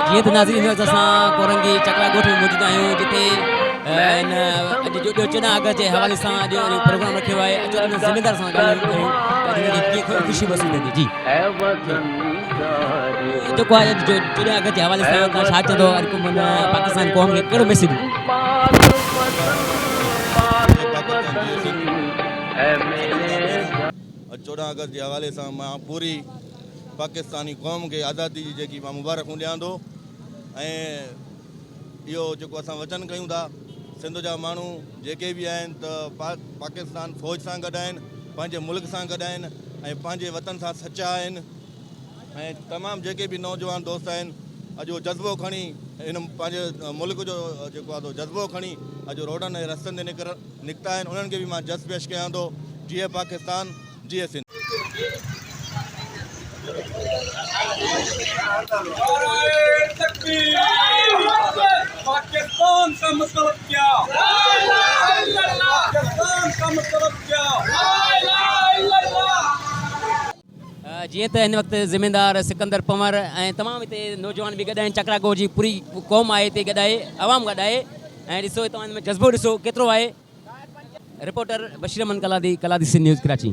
जीअं त नाज़रीन असां कोरंगी चकला ॻोठ में मौजूदु आहियूं जिते अॼु जो 14 अगस्त जे हवाले सां अॼु प्रोग्राम रखियो आहे। अचो हिन ज़िमेदार सां ॻाल्हायूं कयूं त हिनखे कीअं ख़ुशी महसूसु थिए थी। जी जेको आहे अॼु जो 14 अगस्त जे हवाले सां तव्हां छा चवंदो अॼु पाकिस्तान क़ौम खे कहिड़ो मैसेज 14 अगस्त के हवाले से मैं पूरी पाकिस्तानी कौम के आज़ादी जी जेकी मां मुबारकूं ॾियां थो ऐं इहो जेको असां वचन कयूं था सिंध जा माण्हू जेके बि आहिनि त पाकिस्तान फ़ौज सां गॾु आहिनि, पंहिंजे मुल्क सां गॾु आहिनि ऐं पंहिंजे वतन सां सचा आहिनि ऐं तमामु जेके बि नौजवान दोस्त आहिनि अॼु उहो जज़्बो खणी हिन पंहिंजे मुल्क जो जेको आहे जज़्बो खणी अॼु रोडनि ऐं रस्तनि ते निकिता आहिनि। उन्हनि खे बि मां जज़्ब पेश कयां थो। जीए पाकिस्तान, जीए सिंध। पाकिस्तान का मतलब क्या? पाकिस्तान का मतलब क्या? जीअं त हिन वक़्तु ज़िमेदार सिकंदर पंवर ऐं तमामु हिते नौजवान बि गॾु आहिनि। चकला ॻोठ जी पूरी क़ौम आहे हिते गॾु आहे, आवाम गॾु आहे ऐं ॾिसो तव्हां हिन में जज़्बो ॾिसो केतिरो आहे। Reporter Bashir Ahmed Kaladi Sindh news Karachi.